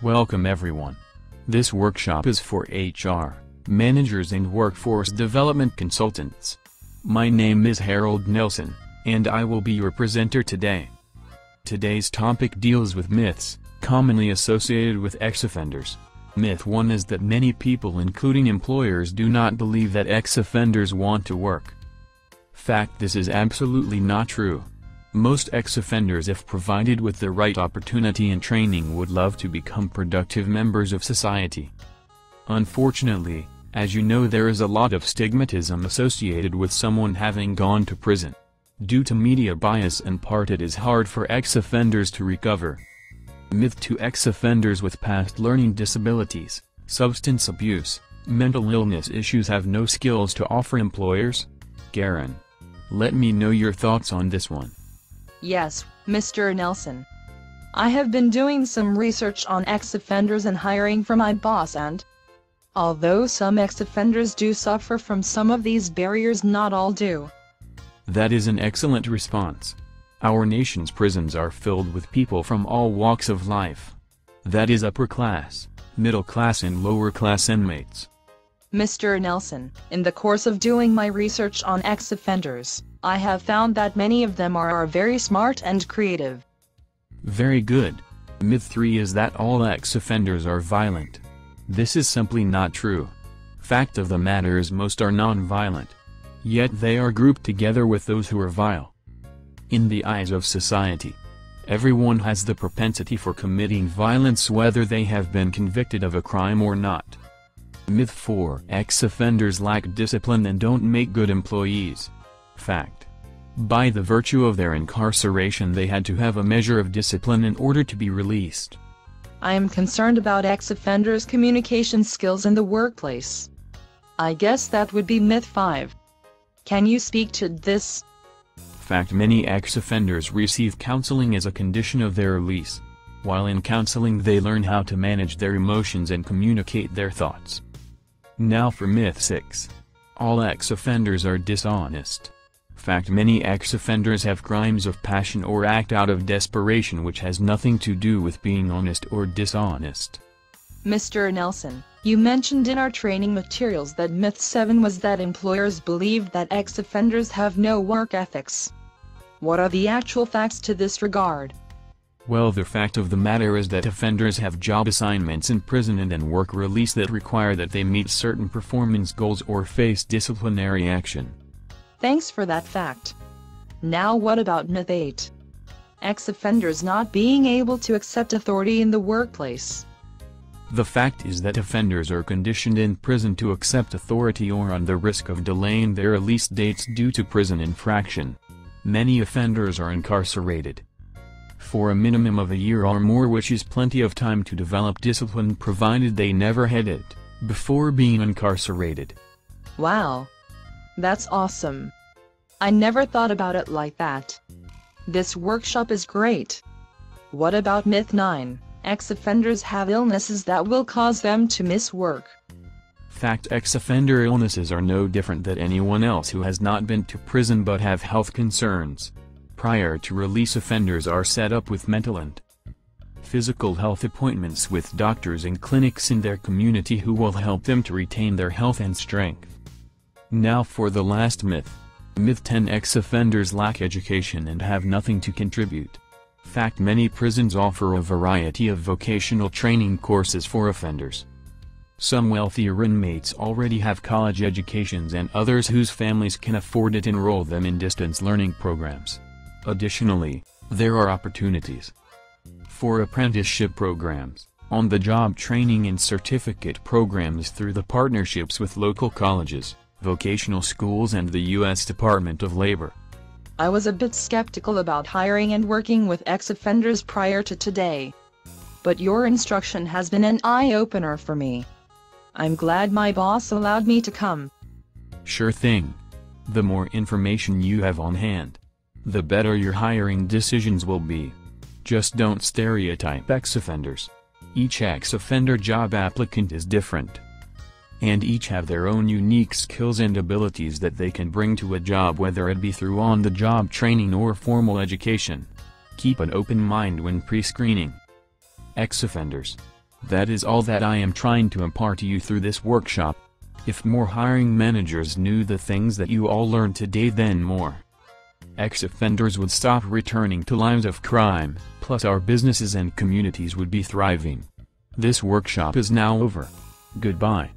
Welcome everyone. This workshop is for HR, managers and workforce development consultants. My name is Harold Nelson, and I will be your presenter today. Today's topic deals with myths, commonly associated with ex-offenders. Myth 1 is that many people including employers do not believe that ex-offenders want to work. Fact: this is absolutely not true. Most ex-offenders, if provided with the right opportunity and training, would love to become productive members of society. Unfortunately, as you know, there is a lot of stigmatism associated with someone having gone to prison. Due to media bias in part, it is hard for ex-offenders to recover. Myth 2: ex-offenders with past learning disabilities, substance abuse, mental illness issues have no skills to offer employers. Karen, let me know your thoughts on this one. Yes, Mr. Nelson. I have been doing some research on ex-offenders and hiring for my boss, and although some ex-offenders do suffer from some of these barriers, not all do. That is an excellent response. Our nation's prisons are filled with people from all walks of life. That is upper class, middle class and lower class inmates. Mr. Nelson, in the course of doing my research on ex-offenders, I have found that many of them are very smart and creative. Very good. Myth 3 is that all ex-offenders are violent. This is simply not true. Fact of the matter is most are non-violent. Yet they are grouped together with those who are vile. In the eyes of society, everyone has the propensity for committing violence whether they have been convicted of a crime or not. Myth 4: ex-offenders lack discipline and don't make good employees. Fact: by the virtue of their incarceration, they had to have a measure of discipline in order to be released. I am concerned about ex-offenders' communication skills in the workplace. I guess that would be myth 5. Can you speak to this? Fact: many ex-offenders receive counseling as a condition of their release. While in counseling, they learn how to manage their emotions and communicate their thoughts. Now for myth 6. All ex-offenders are dishonest. Fact: many ex-offenders have crimes of passion or act out of desperation, which has nothing to do with being honest or dishonest. Mr. Nelson, you mentioned in our training materials that myth 7 was that employers believe that ex-offenders have no work ethics. What are the actual facts to this regard? Well, the fact of the matter is that offenders have job assignments in prison and work release that require that they meet certain performance goals or face disciplinary action. Thanks for that fact. Now what about myth 8? Ex-offenders not being able to accept authority in the workplace. The fact is that offenders are conditioned in prison to accept authority or on the risk of delaying their release dates due to prison infraction. Many offenders are incarcerated for a minimum of a year or more, which is plenty of time to develop discipline provided they never had it before being incarcerated. Wow. That's awesome. I never thought about it like that. This workshop is great. What about myth 9? Ex-offenders have illnesses that will cause them to miss work. Fact: ex-offender illnesses are no different than anyone else who has not been to prison but have health concerns. Prior to release, offenders are set up with mental and physical health appointments with doctors and clinics in their community who will help them to retain their health and strength. Now for the last myth. Myth 10: ex-offenders lack education and have nothing to contribute. Fact: many prisons offer a variety of vocational training courses for offenders. Some wealthier inmates already have college educations, and others whose families can afford it enroll them in distance learning programs. Additionally, there are opportunities for apprenticeship programs, on-the-job training and certificate programs through the partnerships with local colleges, vocational schools and the U.S. Department of Labor. I was a bit skeptical about hiring and working with ex-offenders prior to today. But your instruction has been an eye-opener for me. I'm glad my boss allowed me to come. Sure thing. The more information you have on hand, the better your hiring decisions will be. Just don't stereotype ex-offenders. Each ex-offender job applicant is different, and each have their own unique skills and abilities that they can bring to a job, whether it be through on-the-job training or formal education. Keep an open mind when pre-screening ex-offenders. That is all that I am trying to impart to you through this workshop. If more hiring managers knew the things that you all learned today, then more ex-offenders would stop returning to lives of crime, plus our businesses and communities would be thriving. This workshop is now over. Goodbye.